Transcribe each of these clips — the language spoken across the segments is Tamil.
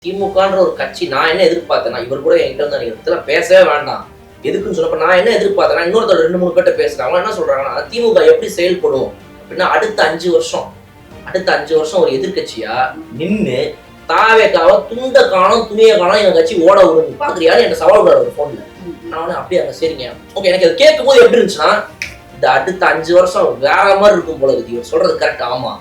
திமுகன்ற ஒரு கட்சி நான் என்ன எதிர்பார்த்தேன்னா, இவர் கூட என்கிட்ட வந்து நீங்க இதெல்லாம் பேசவே வேண்டாம் எதுக்குன்னு சொன்னப்ப நான் என்ன எதிர்பார்த்தேன்னா, இன்னொருத்தர் 2-3 பேர்ட்ட பேசுறாங்க. என்ன சொல்றாங்கன்னா, திமுக எப்படி செயல்படும் அப்படின்னா, அடுத்த 5 வருஷம் ஒரு எதிர்கட்சியா நின்று தாவேக்காவை துண்ட காணும் துணியை காணும் எங்க கட்சி ஓட விடுங்க பாக்குறியான்னு எனக்கு சவால் விடுறாரு ஒரு போன்ல. நான் அப்படியே அங்க சரிங்க ஓகே. எனக்கு அதை கேட்கும் போது எப்படி இருந்துச்சுன்னா, இந்த அடுத்த 5 வருஷம் வேற மாதிரி இருக்கும் போல இருக்கு. இவர் சொல்றது கரெக்ட். ஆமா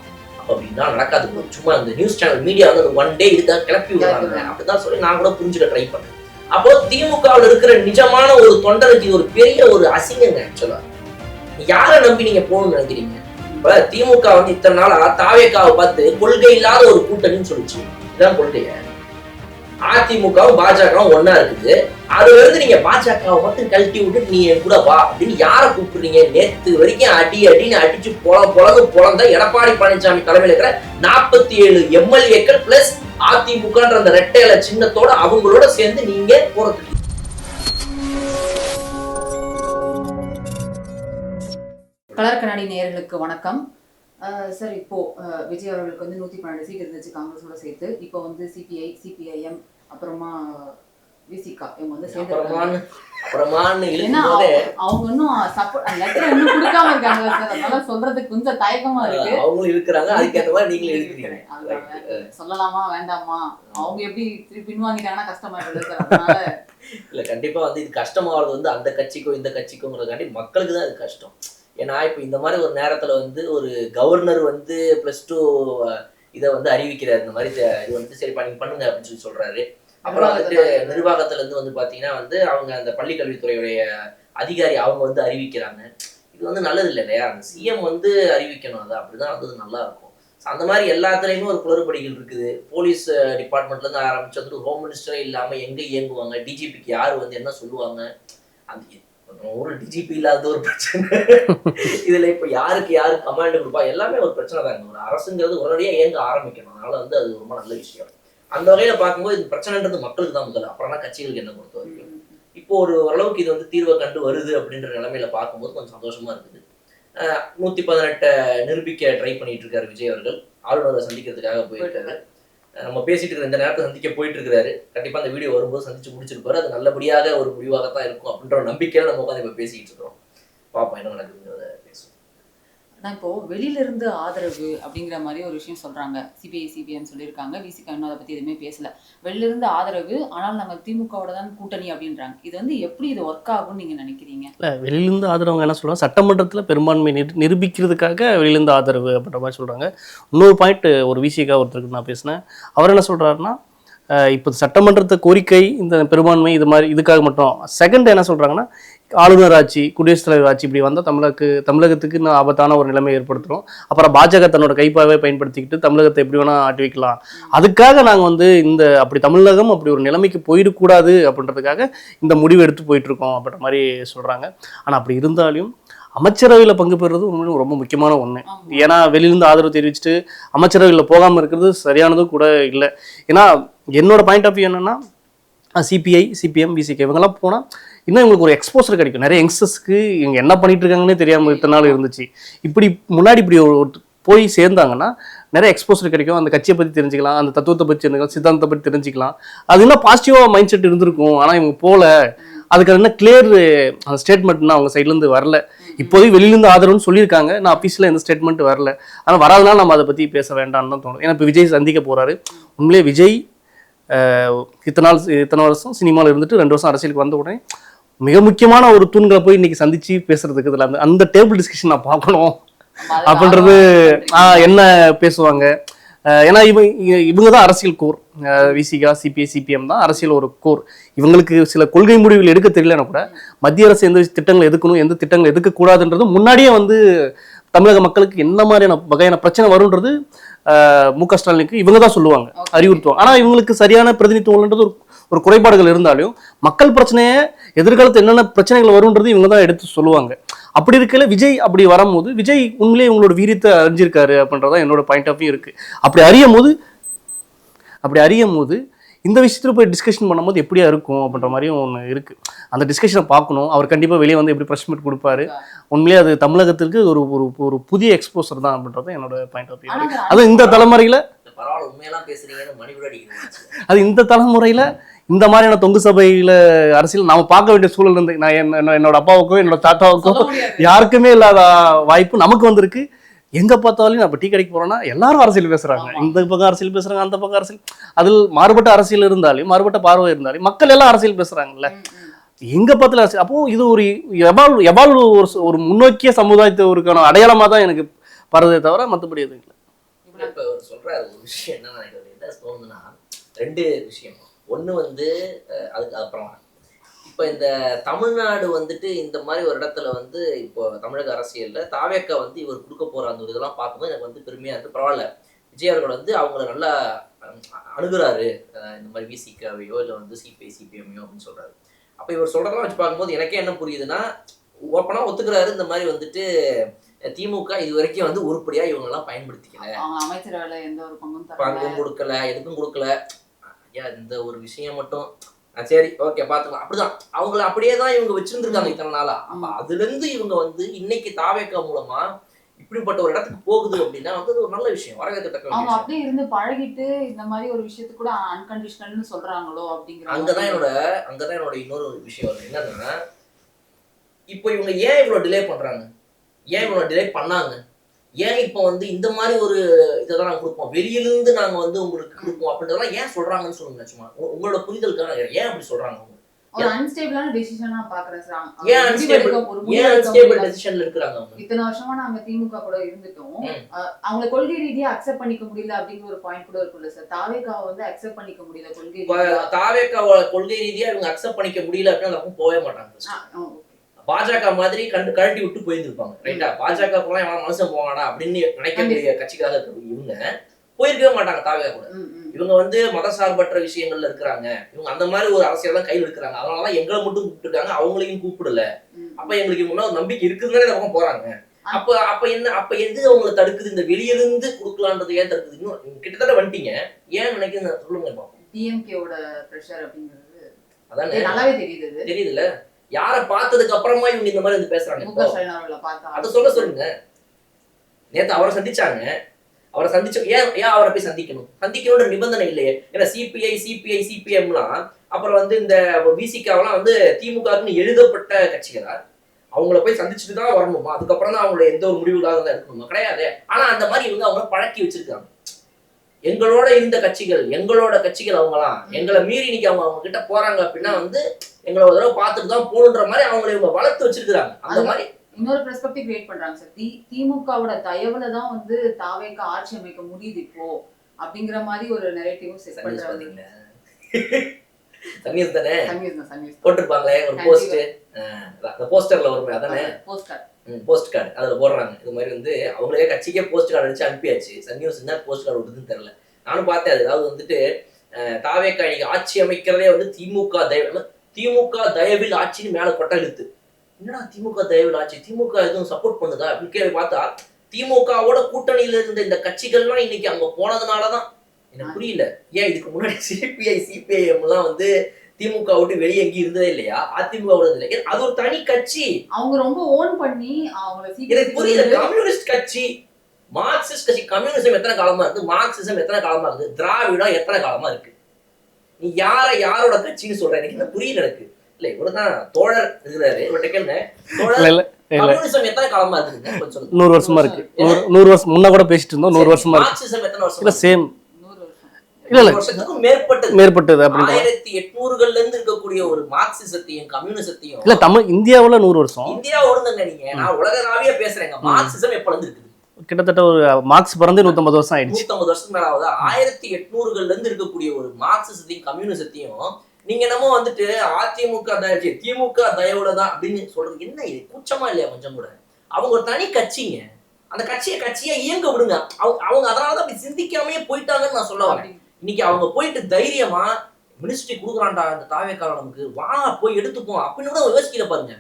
அப்படின்னா நடக்காது. சும்மா இந்த நியூஸ் சேனல் மீடியா வந்து ஒன் டே இதுக்காக கிளப்பி விடுறாங்க அப்படிதான் சொல்லி நான் கூட புரிஞ்சுக்க ட்ரை பண்ணேன். அப்போ திமுகவில் இருக்கிற நிஜமான ஒரு தொண்டருக்கு இது ஒரு பெரிய ஒரு அசிங்கங்க. ஆக்சுவலா யாரை நம்பி நீங்க போகணும்னு நினைக்கிறீங்க? இப்ப திமுக வந்து இத்தனை நாளா தாவேக்காவை பார்த்து கொள்கை இல்லாத ஒரு கூட்டணின்னு சொல்லிச்சு. இதுதான் கொள்கைய. அதிமுகவும் பாஜகவும் ஒன்னா இருக்குது. அதுல இருந்து நீங்க பாஜகவை மட்டும் கழட்டி விட்டு நீ என் கூட வா அப்படின்னு யாரை கூப்பிடுறீங்க? நேத்து வரைக்கும் அடின்னு அடிச்சு பொழந்த எடப்பாடி பழனிசாமி தலைமையில் இருக்கிற 47 எம்எல்ஏக்கள் பிளஸ் அதிமுகன்ற அந்த ரெட்டையில சின்னத்தோட அவங்களோட சேர்ந்து நீங்க போறதுக்கு. கலர் கண்ணாடி நேயர்களுக்கு வணக்கம். சார், இப்போ விஜய் அவர்களுக்கு வந்து 112 சீட் இருந்துச்சு காங்கிரஸோட சேர்த்து. இப்போ வந்து சிபிஐ, சிபிஐஎம், அப்புறமா விசிகா இவங்க வந்து சேர்ந்து அவங்க இன்னும் லெட்டர் இன்னும் கொடுக்காம இருக்காங்க சார். அதனால சொல்றதுக்கு கொஞ்சம் தயக்கமா இருக்கு. அவங்களும் இருக்கிறாங்க, அதுக்கேற்ற மாதிரி நீங்களும் இருக்கிறீங்க. சொல்லலாமா வேண்டாமா? அவங்க எப்படி திருப்பி பின்வாங்கிட்டாங்கன்னா கஷ்டமா இருக்கு சார். அதனால இல்ல கண்டிப்பா வந்து இது கஷ்டமாவது வந்து அந்த கட்சிக்கும் இந்த கட்சிக்கும்ங்கிறதுக்காண்டி மக்களுக்கு தான் இது கஷ்டம். ஏன்னா இப்போ இந்த மாதிரி ஒரு நேரத்துல வந்து ஒரு கவர்னர் வந்து +2 இதை வந்து அறிவிக்கிறாரு. இந்த மாதிரி இது வந்து சரிப்பா நீங்க பண்ணுங்க அப்படின்னு சொல்லி சொல்றாரு. அப்புறம் வந்துட்டு நிர்வாகத்துல இருந்து வந்து பாத்தீங்கன்னா வந்து அவங்க அந்த பள்ளிக்கல்வித்துறையுடைய அதிகாரி அவங்க வந்து அறிவிக்கிறாங்க. இது வந்து நல்லது இல்லை இல்லையா? அந்த சிஎம் வந்து அறிவிக்கணும். அது அப்படிதான் வந்து நல்லா இருக்கும். அந்த மாதிரி எல்லாத்துலயுமே ஒரு குளறுபடிகள் இருக்குது. போலீஸ் டிபார்ட்மெண்ட்ல இருந்து ஆரம்பிச்சு வந்துட்டு ஹோம் மினிஸ்டரே இல்லாம எங்க இயங்குவாங்க, டிஜிபிக்கு யாரு வந்து என்ன சொல்லுவாங்க, அந்த ஒரு டிஜிபி இல்லாத ஒரு பிரச்சனை. இதுல இப்ப யாருக்கு யாரு கமாண்ட் கொடுப்பா எல்லாமே ஒரு பிரச்சனை தாங்க. ஒரு அரசுங்கிறது உடனடியா இயங்க ஆரம்பிக்கணும். அதனால வந்து அது ரொம்ப நல்ல விஷயம். அந்த வகையில பார்க்கும்போது இது பிரச்சனைன்றது மக்களுக்கு தான் முதல்ல, அப்புறம் தான் கட்சிகளுக்கு என்ன பொறுத்த வரைக்கும். இப்போ ஒரு ஓரளவுக்கு இது வந்து தீர்வை கண்டு வருது அப்படின்ற நிலைமையில பார்க்கும்போது கொஞ்சம் சந்தோஷமா இருக்குது. 118 நிரூபிக்க ட்ரை பண்ணிட்டு இருக்காரு விஜய் அவர்கள். ஆளுநரை சந்திக்கிறதுக்காக போயிருக்காரு. நம்ம பேசிட்டு இருக்கிற இந்த நேரத்தை சந்திக்க போயிட்டு இருக்கிறாரு. கண்டிப்பா அந்த வீடியோ வரும்போது சந்திச்சு முடிச்சிருப்பாரு. அது நல்லபடியாக ஒரு முடிவாகத்தான் இருக்கும் அப்படின்ற ஒரு நம்பிக்கையில நம்ம உட்காந்து இப்ப பேசிக்கிட்டு இருக்கிறோம். பாப்போம் என்ன நடக்குதுங்கிறத பேசுவோம். ஆனா இப்போ வெளியில இருந்து ஆதரவு அப்படிங்கிற மாதிரி ஒரு விஷயம் சொல்றாங்க. சிபிஐ, சிபிஎம் சொல்லியிருக்காங்க. விசிகா இன்னும் அதை பத்தி எதுவுமே பேசல. வெளியில இருந்து ஆதரவு, ஆனால் நாங்க திமுகவோட தான் கூட்டணி அப்படின்றாங்க. இது வந்து எப்படி இது ஒர்க் ஆகும்னு நீங்க நினைக்கிறீங்க? இல்லை, வெளியிலேருந்து ஆதரவு என்ன சொல்கிறாங்க, சட்டமன்றத்தில் பெரும்பான்மை நிரூபிக்கிறதுக்காக வெளியிலேருந்து ஆதரவு அப்படின்ற மாதிரி சொல்கிறாங்க. இன்னொரு பாயிண்ட் ஒரு விசிகா ஒருத்தருக்கு நான் பேசினேன். அவர் என்ன சொல்கிறாருன்னா, இப்போ சட்டமன்றத்தை கோரிக்கை இந்த பெரும்பான்மை இது மாதிரி இதுக்காக மட்டும். செகண்ட் என்ன சொல்கிறாங்கன்னா, ஆளுநர் ஆட்சி, குடியரசுத் தலைவர் ஆட்சி இப்படி வந்தால் தமிழகத்துக்கு இன்னும் ஆபத்தான ஒரு நிலைமை ஏற்படுத்துகிறோம். அப்புறம் பாஜக தன்னோட கைப்பாவே பயன்படுத்திக்கிட்டு தமிழகத்தை எப்படி வேணால் ஆட்டி வைக்கலாம். அதுக்காக நாங்கள் வந்து அப்படி தமிழகம் அப்படி ஒரு நிலைமைக்கு போயிடக்கூடாது அப்படின்றதுக்காக இந்த முடிவு எடுத்து போயிட்டுருக்கோம் அப்படின்ற மாதிரி சொல்கிறாங்க. ஆனால் அப்படி இருந்தாலும் அமைச்சரவையில் பங்கு பெறுறது உண்மையிலும் ரொம்ப முக்கியமான ஒன்று. ஏன்னா வெளியிலேருந்து ஆதரவு தெரிவிச்சுட்டு அமைச்சரவையில் போகாமல் இருக்கிறது சரியானதும் கூட இல்லை. ஏன்னா என்னோட பாயிண்ட் ஆஃப் வியூ என்னென்னா, சிபிஐ, சிபிஎம், விசிகே இவங்கெல்லாம் போனால் இன்னும் இவங்களுக்கு ஒரு எக்ஸ்போசர் கிடைக்கும். நிறைய யங்ஸ்டர்ஸ்க்கு இவங்க என்ன பண்ணிட்டு இருக்காங்கன்னே தெரியாமல் இத்தனை நாள் இருந்துச்சு. இப்படி முன்னாடி இப்படி போய் சேர்ந்தாங்கன்னா நிறைய எக்ஸ்போசர் கிடைக்கும். அந்த கட்சியை பற்றி தெரிஞ்சுக்கலாம், அந்த தத்துவத்தை பற்றி தெரிஞ்சுக்கலாம், சித்தாந்தத்தை பற்றி தெரிஞ்சுக்கலாம். அது இன்னும் பாசிட்டிவாக மைண்ட் செட் இருந்திருக்கும். ஆனால் இவங்க போல அதுக்கு என்ன கிளியர் அந்த ஸ்டேட்மெண்ட்னா அவங்க சைட்லேருந்து வரல. இப்போதைக்கு வெளியிலேருந்து ஆதரவுன்னு சொல்லியிருக்காங்க. நான் ஆஃபீஸில் எந்த ஸ்டேட்மெண்ட் வரல. ஆனால் வராதனால நம்ம அதை பற்றி பேச வேண்டாம்னு தான் தோணும். ஏன்னா இப்போ விஜய் சந்திக்க போகிறாரு. உண்மையிலே விஜய் இத்தனை வருஷம் சினிமாவில் இருந்துட்டு 2 வருஷம் அரசியலுக்கு வந்த உடனே மிக முக்கியமான ஒரு தூண்களை போய் இன்னைக்கு சந்திச்சு பேசுறதுக்கு இதில் அந்த டேபிள் டிஸ்கஷன் நான் பார்க்கணும் அப்படின்றது. என்ன பேசுவாங்க? ஏன்னா இவங்க தான் அரசியல் கோர். விசிகா, சிபிஐ, சிபிஎம் தான் அரசியல் ஒரு கோர். இவங்களுக்கு சில கொள்கை முடிவுகள் எடுக்க தெரியலன்னா கூட மத்திய அரசு எந்த திட்டங்கள் எதுக்கணும், எந்த திட்டங்கள் எதுக்கக்கூடாதுன்றது முன்னாடியே வந்து தமிழக மக்களுக்கு என்ன மாதிரியான வகையான பிரச்சனை வரும்ன்றது மு.க. ஸ்டாலினுக்கு இவங்க தான் சொல்லுவாங்க, அறிவுறுத்துவாங்க. ஆனால் இவங்களுக்கு சரியான பிரதிநிதித்துவம்ன்றது ஒரு குறைபாடுகள் இருந்தாலும் மக்கள் பிரச்சனையை எதிர்காலத்தில் என்னென்ன பிரச்சனைகள் வரும்ன்றது இவங்க தான் எடுத்து சொல்லுவாங்க. அப்படி இருக்கல விஜய் அப்படி வரும்போது விஜய் உண்மையிலே இவங்களோட வீரியத்தை அறிஞ்சிருக்காரு அப்படின்றதான் என்னோட பாயிண்ட் ஆஃப் வியூ இருக்கு. அப்படி அறியும் போது இந்த விஷயத்துல போய் டிஸ்கஷன் பண்ணும்போது எப்படியா இருக்கும் அப்படின்ற மாதிரியும் ஒன்று இருக்கு. அந்த டிஸ்கஷனை பார்க்கணும். அவர் கண்டிப்பாக வெளியே வந்து எப்படி ப்ரெஸ் மீட் கொடுப்பாரு. உண்மையிலே அது தமிழகத்திற்கு ஒரு புதிய எக்ஸ்போசர் தான் அப்படின்றது என்னோட பாயிண்ட் ஆஃப் வியூ. அது இந்த தலைமுறையில பரவாயில்ல உண்மையெல்லாம் பேசுறீங்கன்னு மணிக்கூட அடிக்கிறேன். அது இந்த தலைமுறையில இந்த மாதிரியான தொங்கு சபையில அரசியல் நாம பார்க்க வேண்டிய சூழல் இருந்து நான் என்னோட அப்பாவுக்கும் என்னோட தாத்தாவுக்கும் சொல்ல முடியாது. யாருக்குமே இல்லாத வாய்ப்பு நமக்கு வந்திருக்கு. எங்க பார்த்தாலும் நான் இப்போ டீ கடைக்கு போறேன்னா எல்லாரும் அரசியல் பேசுறாங்க. இந்த பக்கம் அரசியல் பேசுறாங்க, அந்த பக்கம் அரசியல், அதில் மாறுபட்ட அரசியல் இருந்தாலும் மாறுபட்ட பார்வை இருந்தாலும் மக்கள் எல்லாம் அரசியல் பேசுறாங்கல்ல. எங்க பார்த்தாலும் அரசியல். அப்போ இது ஒரு எவால்வ் ஒரு முன்னோக்கிய சமுதாயத்திற்கான அடையாளமா தான் எனக்கு பரதே தவிர மற்றபடி எதுவும் இல்லை. இப்ப அவர் சொல்ற ஒரு விஷயம் என்னன்னா, என்ன தோணுதுன்னா 2 விஷயம். ஒண்ணு வந்து அதுக்கு அப்புறம் இப்ப இந்த தமிழ்நாடு வந்துட்டு இந்த மாதிரி ஒரு இடத்துல வந்து இப்போ தமிழக அரசியல்ல தாவேக்கா வந்து இவர் கொடுக்க போற அந்த ஒரு இதெல்லாம் பார்க்கும்போது எனக்கு வந்து பெருமையா இருக்கு. பரவாயில்ல, விஜய் அவர்கள் வந்து அவங்கள நல்லா அணுகுறாரு, இந்த மாதிரி விசிகாவையோ இல்லை வந்து சிபிஐ சிபிஎம்ஐயோ அப்படின்னு சொல்றாரு. அப்ப இவர் சொல்றதெல்லாம் வச்சு பார்க்கும்போது எனக்கே என்ன புரியுதுன்னா, ஓப்பனா ஒத்துக்கிறாரு இந்த மாதிரி வந்துட்டு திமுக இது வரைக்கும் வந்து உருப்படியா இவங்க எல்லாம் பயன்படுத்திக்கல, அமைச்சரவையில எந்த ஒரு பங்கும் கொடுக்கல, எதுக்கும் கொடுக்கல. ஐயா இந்த ஒரு விஷயம் மட்டும் சரி ஓகே பாத்துக்கலாம், அப்படிதான் அவங்கள அப்படியே தான் இவங்க வச்சிருந்திருக்காங்க இத்தனை நாளா. அப்ப அதுல இருந்து இவங்க வந்து இன்னைக்கு தாவேக்கா மூலமா இப்படிப்பட்ட ஒரு இடத்துக்கு போகுது அப்படின்னா வந்து ஒரு நல்ல விஷயம், வரவேற்கத்தக்க அவங்க விஷயம். அப்படியே இருந்து பழகிட்டு இந்த மாதிரி ஒரு விஷயத்துக்கு கூட அன்கண்டிஷனல்னு சொல்றாங்களோ அப்படிங்கிற அங்கதான் என்னோட இன்னொரு விஷயம் வருது. என்னன்னா இப்போ இவங்க ஏன் இவ்வளவு டிலே பண்றாங்க, ஏன் இவ்வளவு டிலே பண்ணாங்க, ஏன் இப்போ வந்து இந்த மாதிரி ஒரு இதைதான் நாங்க கொடுப்போம், வெளியிலிருந்து நாங்க வந்து உங்களுக்கு கொடுப்போம் அப்படின்றதெல்லாம் ஏன் சொல்றாங்கன்னு சொல்லுங்க. சும்மா உங்களோட புரிதலுக்கான ஏன் அப்படி சொல்றாங்க? ஒரு அன்ஸ்டேபிளான டிசிஷனா பாக்குறேன் சார். ஏன் அன்ஸ்டேபிள் டிசிஷன்ல இருக்காங்க அவங்க? இத்தனை வருஷமா நாங்க திமுக கூட இருந்துட்டோம், அவங்க கொள்கை ரீதியா அக்செப்ட் பண்ணிக்க முடியல அப்படிங்கிற ஒரு பாயிண்ட் கூட இருக்குல்ல சார். தாவேக்காவை வந்து அக்செப்ட் பண்ணிக்க முடியல கொள்கை ரீதியா. தாவேக்காவை கொள்கை ரீதியா இவங்க அக்செப்ட் பண்ணிக்க முடியல அப்படின்னா அந்த பக்கம் போகவே மாட்டாங்க. பாஜக மாதிரி கழட்டி விட்டு போயிருந்திருப்பாங்க, ரைட்டா? பாஜக போலாம் எவன் மனுஷன் போவானா அப்படின்னு நினைக்கக்கூடிய கட்சிக்காக இவங்க போயிருக்கவே மாட்டாங்க தாவேக்கா கூட. இவங்க வந்து மதசார்பற்ற விஷயங்கள்ல இருக்கிறாங்க, இவங்க அந்த மாதிரி ஒரு அரசியல் தான் கையில் எடுக்கிறாங்க. அதனாலதான் எங்களை மட்டும் கூப்பிட்டுருக்காங்க, அவங்களையும் கூப்பிடல. அப்ப எங்களுக்கு முன்ன ஒரு நம்பிக்கை இருக்குதுன்னு இந்த பக்கம் போறாங்க. அப்ப எது அவங்களை தடுக்குது? இந்த வெளியிலிருந்து கொடுக்கலான்றது ஏன் தடுக்குது? இன்னும் கிட்டத்தட்ட வந்துட்டீங்க, ஏன் நினைக்குது சொல்லுங்க பாப்போம். டிஎம்கேவோட பிரஷர் அப்படிங்கிறது அதானே நல்லாவே தெரியுதுல்ல. யார பார்த்ததுக்கு அப்புறமா இவங்க இந்த மாதிரி வந்து பேசுறாங்க, அதை சொல்லுங்க. நேத்து அவரை சந்திச்சாங்க, அவரை சந்திச்சு ஏன் அவரை போய் சந்திக்கணும்ன்ற நிபந்தனை இல்லையே. ஏன்னா சிபிஎம்லாம் அப்புறம் வந்து இந்த விசிகாவெல்லாம் வந்து திமுகன்னு எழுதப்பட்ட கட்சிகளா? அவங்கள போய் சந்திச்சுட்டு தான் வரணுமா? அதுக்கப்புறம் தான் அவங்கள எந்த ஒரு முடிவுகளாக தான் இருக்கணுமா? கிடையாது. ஆனா அந்த மாதிரி இவங்க அவங்கள பழக்கி வச்சிருக்காங்க. எங்களோட இருந்த கட்சிகள் அவங்கலாம் எங்களை மீறி இன்னைக்கு அவங்க கிட்ட போறாங்க அப்படின்னா வந்து எங்களை ஒரு தடவை பார்த்துட்டு தான் போகணுன்ற மாதிரி அவங்களை இவங்க வளர்த்து வச்சிருக்காங்க. அந்த மாதிரி இன்னொரு பெர்ஸ்பெக்டிவ் கிரியேட் பண்றாங்க சார். திமுகவோட தயவுல தான் வந்து தாவேக்கா ஆட்சி அமைக்க முடியுது இப்போ அப்படிங்கிற மாதிரி ஒரு நரேட்டிவும் செட் பண்றாங்க. சன்னியூஸ் தானே போட்டிருப்பாங்களே ஒரு போஸ்ட், அந்த போஸ்டர்ல வருமே அதானே போஸ்ட் கார்டு, அதுல போடுறாங்க. இது மாதிரி வந்து அவங்களே கட்சிக்கே போஸ்ட் கார்டு அடிச்சு அனுப்பியாச்சு. சன்னியூஸ் என்ன போஸ்ட் கார்டு விடுதுன்னு தெரியல. நானும் பார்த்தேன். அது அதாவது வந்துட்டு தாவேக்கா இன்னைக்கு ஆட்சி அமைக்கிறதே வந்து திமுக தயவில் ஆட்சின்னு மேல கொட்டை இழுத்து, என்னடா திமுக தயவில் ஆட்சி, திமுக எதுவும் சப்போர்ட் பண்ணுதா அப்படின்னு கேள்வி பார்த்தா திமுகவோட கூட்டணியில இருந்த இந்த கட்சிகள்லாம் இன்னைக்கு அங்க போனதுனாலதான் எனக்கு புரியல. ஏன் இதுக்கு முன்னாடி சிபிஐஎம் எல்லாம் வந்து திமுக விட்டு வெளியே எங்கேயும் இருந்ததே இல்லையா? அதிமுக இல்லை, அது ஒரு தனி கட்சி. அவங்க ரொம்ப ஓன் பண்ணி எனக்கு புரியல. கம்யூனிஸ்ட் கட்சி, மார்க்சிஸ்ட் கட்சி. கம்யூனிசம் எத்தனை காலமா இருக்கு, மார்க்சிசம் எத்தனை காலமா இருக்கு, திராவிடம் எத்தனை காலமா இருக்கு? நீ யாரோட கட்சின்னு சொல்ற? எனக்கு என்ன புரியல. எனக்கு இல்ல இவருதான் தோழர் இருக்கிறாரு, இவர்கிட்ட கேளுங்க. கம்யூனிசம் எத்தனை காலமா இருக்கு? 100 வருஷமா இருக்கு. 100 வருஷம் முன்ன கூட பேசிட்டு இருந்தோம். 100 வருஷமா இருக்கு. மார்க்சிசம் எத்தனை வருஷம்? சேம் வருஷத்துக்கும் மேற்பட்டது. 1800கள்ல இருந்து இருக்கக்கூடிய ஒரு மார்க்சிசத்தையும் கம்யூனிசத்தையும் இல்ல இந்தியாவுல 100 வருஷம். இந்தியா ஒழுங்குங்க. நீங்க நான் உலகளாவிய பேசுறேங்க. மார்க்சிசம் எப்ப இருந்து இருக்குது? கிட்டத்தட்ட ஒரு மார்க்ஸ் பிறந்து 150 வருஷம் ஆயிடுச்சு. 150 வருஷத்துக்கு மேல ஆகுது. 1800கள்ல இருந்து இருக்கக்கூடிய ஒரு மார்க்சிசத்தையும் கம்யூனிசத்தையும் நீங்க நம்ம வந்துட்டு அதிமுக திமுக தயவுல தான் அப்படின்னு சொல்றது என்ன? இது கூச்சமா இல்லையா கொஞ்சம் கூட? அவங்க ஒரு தனி கட்சிங்க. அந்த கட்சியை இயங்க விடுங்க. அவங்க அதனாலதான் அப்படி சிந்திக்காமயே போயிட்டாங்கன்னு நான் சொல்ல வரேன். இன்னைக்கு அவங்க போயிட்டு தைரியமா மினிஸ்ட்ரி கொடுக்குறான்டா இந்த தாவேக்காரன், நமக்கு வா போய் எடுத்துப்போம் அப்படின்னு கூட யோசிக்கல பாருங்க.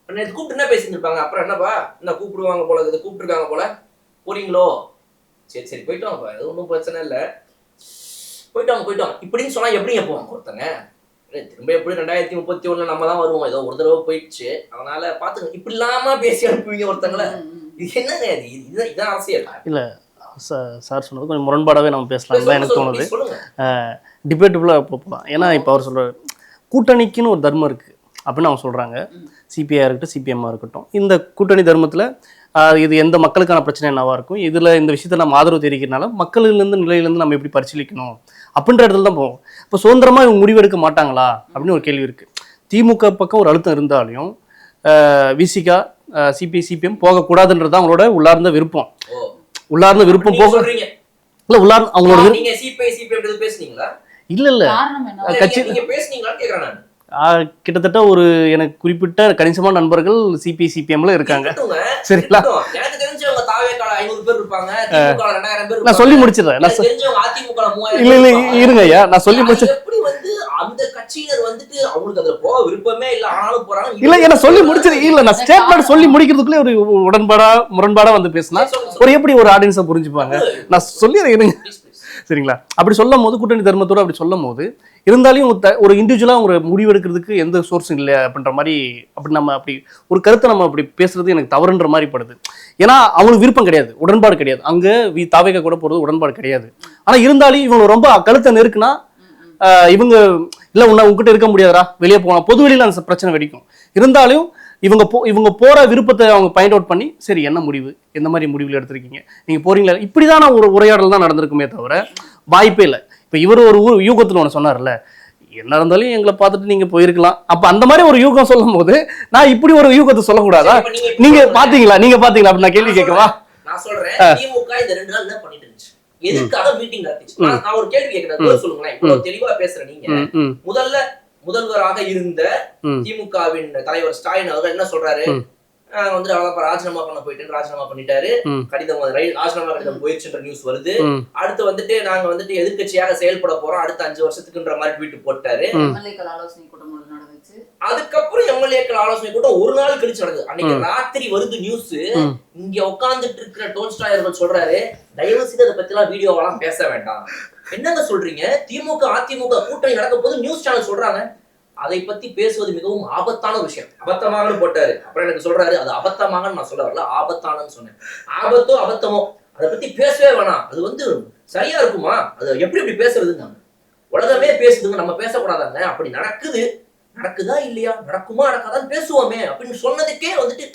நேற்று கூப்பிட்டு என்ன பேசியிருப்பாங்க, அப்புறம் என்னப்பா என்ன கூப்பிடுவாங்க போல, இதை கூப்பிட்டுருக்காங்க போல, போறீங்களோ? சரி போயிட்டு வாங்கப்பா, அது ஒன்றும் பிரச்சனை இல்லை, போயிட்டு வாங்க இப்படின்னு சொன்னா எப்படிங்க போவாங்க ஒருத்தங்க? திரும்ப எப்படி 2031 நம்ம தான் வருவோம், ஏதோ ஒரு தடவை போயிடுச்சு, அதனால பாத்துங்க. இப்படி இல்லாம பேசி அனுப்புவீங்க ஒருத்தங்கள? இது என்னங்க? இதான் அரசியல் இல்ல. சார் சொன்னது கொஞ்சம் முரண்பாடாகவே நம்ம பேசலாம் தான் எனக்கு தோணுது. சொல்லுங்க. டிபேட்டபுளாக போகலாம். ஏன்னா இப்போ அவர் சொல்கிறார் கூட்டணிக்குன்னு ஒரு தர்மம் இருக்குது அப்படின்னு அவங்க சொல்கிறாங்க. சிபிஐ இருக்கட்டும் சிபிஎம்மாக இருக்கட்டும், இந்த கூட்டணி தர்மத்தில் இது எந்த மக்களுக்கான பிரச்சனை என்னவா இருக்கும், இதில் இந்த விஷயத்தை நம்ம ஆதரவு தெரிவிக்கிறனால மக்களிலேருந்து நிலையிலேருந்து நம்ம எப்படி பரிசீலிக்கணும் அப்படின்ற இடத்துல தான் போவோம். இப்போ சுதந்திரமாக இவங்க முடிவெடுக்க மாட்டாங்களா அப்படின்னு ஒரு கேள்வி இருக்குது. திமுக பக்கம் ஒரு அழுத்தம் இருந்தாலையும் விசிகா சிபிஐ சிபிஎம் போகக்கூடாதுன்றது தான் அவங்களோட உள்ளார்ந்த விருப்பம். உள்ளார்ந்த விருப்பம் போக இல்லை உள்ளார்ந்த அவங்களோட இல்லை கட்சி கிட்டத்தட்ட ஒரு எனக்கு குறிப்பிட்ட கணிசமான நண்பர்கள் சிபிஐ சிபிஎம்ல இருக்காங்க. சரிங்களா, நான் சொல்லி முடிச்சிடுறேன். இல்ல இல்ல இருங்க ஐயா, நான் சொல்லி முடிச்சேன். அந்த கட்சியினர் வந்துட்டு அவங்களுக்கு அதுல போக விருப்பமே இல்ல, ஆனாலும் போறாங்க. இல்ல நான் சொல்லி முடிச்சிருக்கேன். இல்ல நான் ஸ்டேட்மெண்ட் சொல்லி முடிக்கிறதுக்குள்ளே ஒரு முரண்பாடா வந்து பேசினா ஒரு எப்படி ஒரு ஆடியன்ஸை புரிஞ்சுப்பாங்க. நான் சொல்லிடுறேன் சரிங்களா. அப்படி சொல்லும் போது கூட்டணி தர்மத்தோட அப்படி சொல்லும் போது இருந்தாலும் ஒரு இண்டிவிஜுவலா ஒரு முடிவெடுக்கிறதுக்கு எந்த சோர்ஸும் இல்லை அப்படின்ற மாதிரி அப்படி நம்ம அப்படி ஒரு கருத்தை நம்ம அப்படி பேசுறது எனக்கு தவறுன்ற மாதிரி படுது. ஏன்னா அவங்களுக்கு விருப்பம் கிடையாது, உடன்பாடு கிடையாது. அங்க தாவேக கூட போறது உடன்பாடு கிடையாது. ஆனா இருந்தாலும் இவங்க ரொம்ப கழுத்தை நெருக்குனா இவங்க இல்ல உங்ககிட்ட இருக்க முடியாதா, வெளியே போனா பொது வெளியில அந்த பிரச்சனை வெடிக்கும். இருந்தாலும் இவங்க போற விருப்பத்தை அவங்க பாயிண்ட் அவுட் பண்ணி சரி என்ன முடிவு, எந்த மாதிரி முடிவுல எடுத்திருக்கீங்க, நீங்க போறீங்களா, இப்படிதான் ஒரு உரையாடல் தான் நடந்திருக்குமே தவிர வாய்ப்பே இல்லை. இப்ப இவர் ஒரு யூகத்துல ஒண்ணு சொன்னார்ல, என்ன இருந்தாலும் எங்களை பார்த்துட்டு நீங்க போயிருக்கலாம். அப்ப அந்த மாதிரி ஒரு யூகம் சொல்லும் போது நான் இப்படி ஒரு யூகத்தை சொல்லக்கூடாதா? நீங்க பாத்தீங்களா அப்படி நான் கேள்வி கேட்கவா? நான் சொல்றேன், திமுக இந்த 2 நாள் என்ன பண்ணிட்டு இருந்துச்சு, எதுக்காக மீட்டிங் நடந்துச்சு? நான் ஒரு கேள்வி கேட்கிறேன், சொல்லுங்களேன். இவ்வளவு தெளிவா பேசுற நீங்க முதல்வராக இருந்த திமுகவின் தலைவர் ஸ்டாலின் அவர்கள் என்ன சொல்றாரு, வந்து ராஜினாமா பண்ண போயிட்டு ராஜினாமா பண்ணிட்டாரு, கடிதம் ராஜினாமா கடிதம் போயிடுச்சுன்ற நியூஸ் வருது. அடுத்து வந்துட்டு நாங்க வந்துட்டு எதிர்கட்சியாக செயல்பட போறோம் அடுத்த 5 வருஷத்துக்குன்ற மாதிரி ட்வீட் போட்டாரு. அதுக்கப்புறம் எம்எல்ஏக்கள் ஆலோசனை கூட்டம் ஒரு நாள் கழிச்சு நடக்குது. அன்னைக்கு ராத்திரி வருது நியூஸ். இங்க உட்கார்ந்துட்டு இருக்கிற டோல்ஸ்டாய் அவர்கள் சொல்றாரு, தயவு செய்து அதை பத்தி எல்லாம் வீடியோவெல்லாம் பேச வேண்டாம். என்னங்க சொல்றீங்க, திமுக அதிமுக கூட்டணி நடக்க போது நியூஸ் சேனல் சொல்றாங்க, அதை பத்தி பேசுவது மிகவும் ஆபத்தான விஷயம். அபத்தமாக போட்டாரு. அப்புறம் எனக்கு சொல்றாரு அது அபத்தமாக நான் சொல்ல வரல, ஆபத்தானு சொன்னேன். ஆபத்தோ அபத்தமோ அதை பத்தி பேசவே வேணாம், அது வந்து சரியா இருக்குமா, அது எப்படி பேசுறதுங்க, உலகமே பேசுதுங்க, நம்ம பேசக்கூடாதாங்க, அப்படி நடக்குதா இல்லையா, நடக்குமா நடக்காதான் பேசுவோமே அப்படின்னு சொன்னதுக்கே வந்துட்டு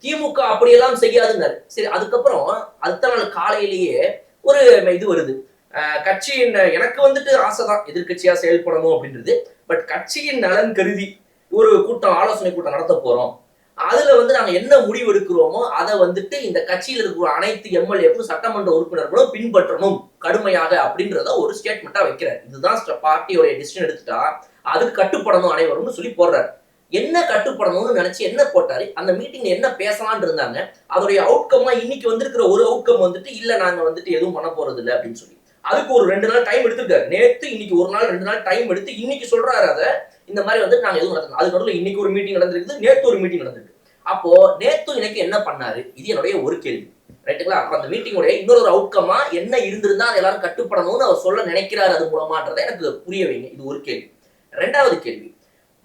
திமுக அப்படியெல்லாம் செய்யாதுன்னாரு. சரி, அதுக்கப்புறம் அடுத்த நாள் காலையிலேயே ஒரு இது வருது, கட்சியின் எனக்கு வந்துட்டு ஆசைதான் எதிர்கட்சியா செயல்படணும் அப்படின்றது, பட் கட்சியின் நலன் கருதி ஒரு ஆலோசனை கூட்டம் நடத்த போறோம், அதுல வந்து நாங்க என்ன முடிவு எடுக்கிறோமோ அதை வந்துட்டு இந்த கட்சியில் இருக்கிற அனைத்து எம்எல்ஏக்கும் சட்டமன்ற உறுப்பினர்களும் பின்பற்றணும் கடுமையாக அப்படின்றத ஒரு ஸ்டேட்மெண்டா வைக்கிறார். இதுதான் பார்ட்டியோட டிசிஷன் எடுத்துட்டா அதுக்கு கட்டுப்படணும் அனைவரும் சொல்லி போடுறாரு. என்ன கட்டுப்படணும்னு நினைச்சு என்ன போட்டாரு, அந்த மீட்டிங்ல என்ன பேசலான் இருந்தாங்க, அதோடைய அவுட்கம்மா இன்னைக்கு வந்திருக்கிற ஒரு அவுட்கம் வந்துட்டு இல்ல நாங்க வந்துட்டு எதுவும் பண்ண போறது இல்லை அப்படின்னு சொல்லி அதுக்கு ஒரு 2 நாள் டைம் எடுத்துருக்காரு. நேத்து இன்னைக்கு ஒரு நாள் 2 நாள் டைம் எடுத்து இன்னைக்கு சொல்றாரு அதை இந்த மாதிரி வந்து நாங்க எதுவும் நடத்தணும். அதுக்கு நடுவில் இன்னைக்கு ஒரு மீட்டிங் நடந்திருக்கு, நேத்து ஒரு மீட்டிங் நடந்திருக்கு. அப்போ நேத்து எனக்கு என்ன பண்ணாரு, இது என்னுடைய ஒரு கேள்வி, ரைட்டுங்களா? அப்ப அந்த மீட்டிங்கோட இன்னொரு அவுட்கமா என்ன இருந்திருந்தா அதை எல்லாரும் கட்டுப்படணும்னு அவர் சொல்ல நினைக்கிறாரு அது மூலமான்றதை எனக்கு புரிய வைங்க. இது ஒரு கேள்வி. 2வது கேள்வி,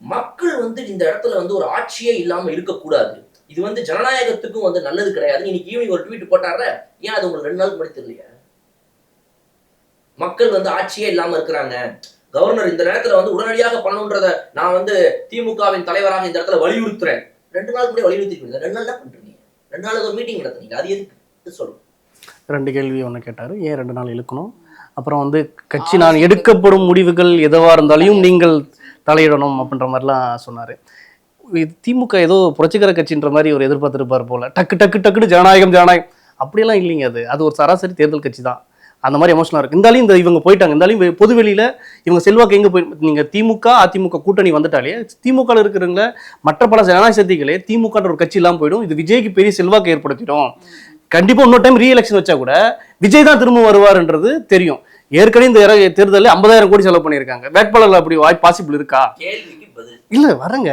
மக்கள் வந்து இந்த இடத்துல வந்து ஒரு ஆட்சியே இல்லாம இருக்கக்கூடாது, இது வந்து ஜனநாயகத்துக்கும் வந்து நல்லது கிடையாது, இன்னைக்கு ஈவினிங் ஒரு ட்வீட் போட்டாரு, ஏன் அது உங்களுக்கு 2 நாளுக்கு முன்னாடி தெரியலையா? மக்கள் வந்து ஆட்சியே இல்லாம இருக்கிறாங்க, கவர்னர் இந்த நேரத்துல வந்து உடனடியாக பண்ணணுன்றத நான் வந்து திமுகவின் தலைவராக இந்த இடத்துல வலியுறுத்துறேன். 2 நாளுக்கு முன்னாடி வலியுறுத்திருக்கீங்க, 2 நாள் தான் பண்றீங்க, 2 நாள் ஒரு மீட்டிங் நடத்துனீங்க, அது எதுக்கு சொல்லுங்க. 2 கேள்வி ஒன்று கேட்டாரு, ஏன் 2 நாள் இழுக்கணும், அப்புறம் வந்து கட்சி நான் எடுக்கப்படும் முடிவுகள் எதுவா இருந்தாலும் நீங்கள் தலையிடணும் அப்படின்ற மாதிரிலாம் சொன்னாரு. திமுக ஏதோ புரட்சிகர கட்சின்ற மாதிரி ஒரு எதிர்பார்த்திருப்பார் போல, டக்குன்னு ஜனநாயகம் அப்படியெல்லாம் இல்லைங்க. அது ஒரு சராசரி தேர்தல் கட்சி தான், அந்த மாதிரி எமோஷனலாக இருக்குது. இருந்தாலும் இவங்க போயிட்டாங்க, இருந்தாலும் பொதுவெளியில் இவங்க செல்வாக்கு எங்கே போய், நீங்கள் திமுக அதிமுக கூட்டணி வந்துட்டாலே திமுக இருக்கிறவங்கள மற்ற பல ஜனநாயக சக்திகளே திமுகன்ற ஒரு கட்சி இல்லாமல் போயிடும். இது விஜய்க்கு பெரிய செல்வாக்கு ஏற்படுத்திடும். கண்டிப்பாக இன்னொரு டைம் ரீஎலெக்ஷன் வச்சா கூட விஜய் தான் திரும்ப வருவார்ன்றது தெரியும். ஏற்கனவே இந்த தேர்தலில் 50,000 கோடி செலவு பண்ணியிருக்காங்க. வேட்பாளர்கள் அப்படி வாய்ப்பு பாசிபிள் இருக்கா? இல்ல வரங்க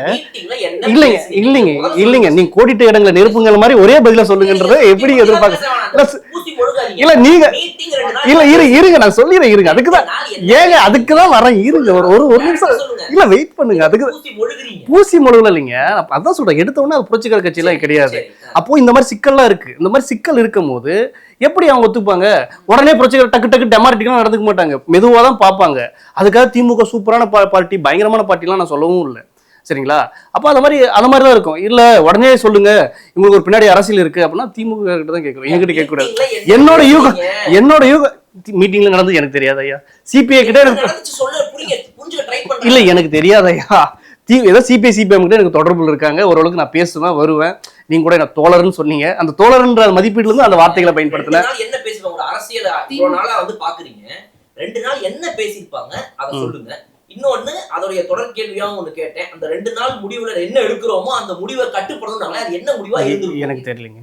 இல்லைங்க நீங்க கோடிட்ட இடங்களை நெருப்புங்கிற மாதிரி ஒரே பதிலா சொல்லுங்கன்றத எப்படி எதிர்பார்க்க இல்ல நீங்க இருங்க நான் சொல்லிடுறேன் இருங்க அதுக்குதான் ஏங்க அதுக்குதான் வரேன் இருங்க ஒரு நிமிஷம் இல்ல வெயிட் பண்ணுங்க அதுக்கு பூசி மொழிகள் இல்லைங்க அதான் சொல்றேன் எடுத்த உடனே அது புரட்சிகர கட்சியெல்லாம் கிடையாது. அப்போ இந்த மாதிரி சிக்கல்லாம் இருக்கு. இந்த மாதிரி சிக்கல் இருக்கும் போது எப்படி அவங்க ஒத்துப்பாங்க? உடனே புரட்சிகர டக்கு டக்கு டெமாரிட்டிக்கெல்லாம் நடந்துக்க மாட்டாங்க, மெதுவாக தான் பார்ப்பாங்க. அதுக்காக திமுக சூப்பரான பார்ட்டி பயங்கரமான பார்ட்டிலாம் நான் சொல்லவும் இல்லை சரிங்களா. அப்போ அந்த மாதிரி தான் இருக்கும். இல்ல உடனே சொல்லுங்க இவங்களுக்கு ஒரு பின்னாடி அரசியல் இருக்கு அப்படின்னா திமுக கிட்ட தான் கேட்கணும், என்கிட்ட கேட்க கூடாது. என்னோட யூகம் மீட்டிங்ல நடந்து எனக்கு தெரியாது ஐயா. சிபிஐ கிட்ட இல்ல எனக்கு தெரியாது ஐயா. ஏதோ சிபிஐ சிபிஎம் கிட்ட எனக்கு தொடர்புல இருக்காங்க, ஓரளவுக்கு நான் பேசுவேன் வருவேன். நீங்க கூட என்ன தோழர்னு சொன்னீங்க, அந்த தோழர்ன்ற மதிப்பீடுல இருந்து அந்த வார்த்தைகளை பயன்படுத்தின என்ன பேசுவாங்க அரசியல் இவ்வளவு நாளா வந்து பாக்குறீங்க, 2 நாள் என்ன பேசியிருப்பாங்க அதை சொல்லுங்க. இன்னொன்னு அதோடைய தொடர் கேள்வியாவும் ஒண்ணு கேட்டேன், அந்த 2 நாள் முடிவுல என்ன எடுக்கிறோமோ அந்த முடிவை கட்டுப்படணும். அது என்ன முடிவா இருந்து எனக்கு தெரியலங்க.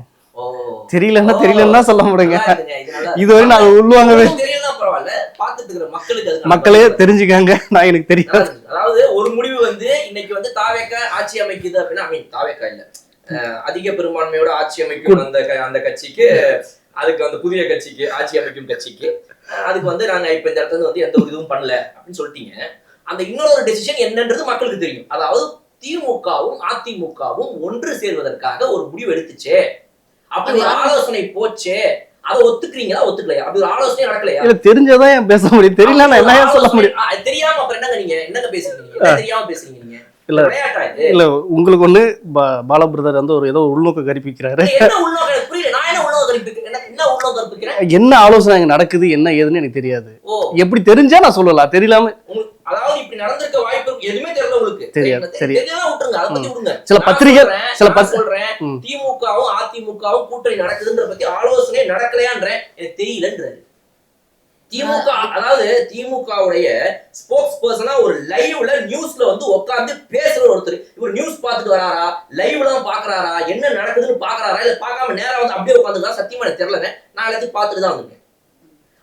தெரியலன்னா சொல்ல முடியுங்க. இதுவரை நான் உள்வாங்கவே தெரியல பரவாயில்ல, பாத்துட்டு இருக்கிற மக்களுக்கு மக்களே தெரிஞ்சுக்காங்க. நான் எனக்கு தெரியாது. அதாவது ஒரு முடிவு வந்து இன்னைக்கு வந்து தாவேக ஆட்சி அமைக்குது அப்படின்னா தாவேக இல்ல அதிக பெரும்பான்மையோட ஆட்சி அமைக்கும் அந்த கட்சிக்கு, அதுக்கு வந்து புதிய கட்சிக்கு ஆட்சி அமைக்கும் கட்சிக்கு, அதுக்கு வந்து நாங்க இப்ப இந்த இடத்துல வந்து எந்த ஒரு இதுவும் பண்ணல அப்படின்னு சொல்லிட்டீங்க. அந்த இன்னொரு டெசிஷன் என்னன்றது மக்களுக்கு தெரியும். அதாவது திமுகவும் அதிமுகவும் ஒன்று சேர்வதற்காக ஒரு முடிவு எடுத்துச்சே, அப்படி ஒரு ஆலோசனை போச்சே, அதை ஒத்துக்கிறீங்களா ஒத்துக்கலையா? அப்படி ஒரு ஆலோசனை நடக்கலையா? இல்ல தெரிஞ்சதான் பேச முடியும், தெரியல நான் என்ன சொல்ல முடியும். தெரியாம அப்புறம் என்னங்க நீங்க என்னங்க பேசுறீங்க? தெரியாம பேசுறீங்க நீங்க. இல்ல உங்களுக்கு ஒண்ணு பாலா பிரதர் வந்து ஒரு ஏதோ உள்நோக்க கற்பிக்கிறாரு. என்ன ஆலோசனை நடக்குது என்ன ஏதுன்னு எனக்கு தெரியாது. எப்படி தெரிஞ்சா நான் சொல்லலாம், தெரியலாம அதாவது இப்படி நடந்திருக்க வாய்ப்பு எதுவுமே தெரியல உங்களுக்கு. தெரியாது. சில பத்திரிகை சொல்றேன் திமுகவும் அதிமுகவும் கூட்டணி நடக்குதுன்ற பத்தி ஆலோசனை நடக்கலையான்ற எனக்கு தெரியலன்றாரு. திமுக அதாவது திமுகவுடைய ஸ்போக்ஸ் பர்சனா ஒரு லைவ்ல நியூஸ்ல வந்து உட்கார்ந்து பேசுற ஒருத்தர், இவர் நியூஸ் பார்த்துட்டு வராரா, லைவ்ல தான் பாக்குறாரா, என்ன நடக்குதுன்னு பாக்குறாரா, இல்ல பார்க்காம நேரா வந்து அப்படியே உட்காந்துதான் சத்தியமா எனக்கு தெரியலங்க. நான் எல்லாத்தையும் பார்த்துட்டு தான் வந்திருக்கேன்.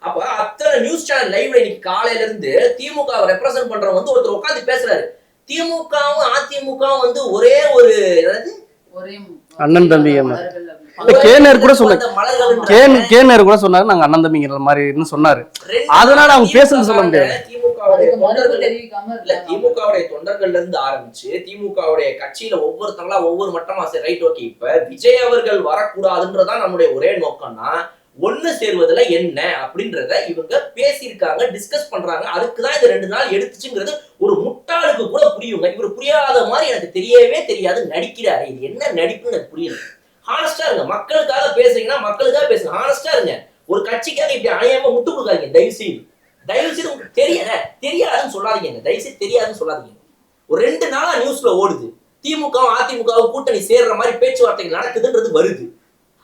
அப்ப அத்தனை நியூஸ் சேனல் லைவ்ல இன்னைக்கு காலையில இருந்து திமுக ரெப்ரசென்ட் பண்றவங்க வந்து ஒருத்தர் உட்காந்து பேசுறாரு. திமுகவும் அதிமுகவும் வந்து ஒரே ஒரு அண்ணன் தம்பி கேனர் கூட சொன்னாரு, நாங்க அண்ணன் தம்பிங்கிற மாதிரி சொன்னாரு. அதனால அவங்க பேசுன்னு சொல்ல முடியாது. திமுகவுடைய தொண்டர்கள்ல இருந்து ஆரம்பிச்சு திமுகவுடைய கட்சியில ஒவ்வொருத்தங்களா ஒவ்வொரு மட்டமா சரி ரைட் ஓகே இப்ப விஜய் அவர்கள் வரக்கூடாதுன்றதான் நம்முடைய ஒரே நோக்கம்னா ஒண்ணு சேர்வதுல என்ன அப்படின்றத இவங்க பேசியிருக்காங்க, டிஸ்கஸ் பண்றாங்க. அதுக்குதான் இந்த 2 நாள் எடுத்துச்சுங்கிறது ஒரு முட்டாளுக்கு கூட புரியுங்க. இவர் புரியாத மாதிரி எனக்கு தெரியவே தெரியாது, நடிக்கிறாரு. இது என்ன நடிப்புன்னு எனக்கு புரியல. ஹானஸ்டா இருங்க, மக்களுக்காக பேசுறீங்கன்னா மக்களுக்காக பேசுங்க, ஹானஸ்டா இருங்க. ஒரு கட்சிக்காக இப்படி அநியாயமா முட்டு கொடுக்காதீங்க தயவு செய்து. உங்களுக்கு தெரியாதுன்னு சொல்லாதீங்க, தயவு செய்து தெரியாதுன்னு சொல்லாதீங்க. ஒரு 2 நாளா நியூஸ்ல ஓடுது திமுகவும் அதிமுகவும் கூட்டணி சேர்ற மாதிரி பேச்சுவார்த்தைகள் நடக்குதுன்றது வருது.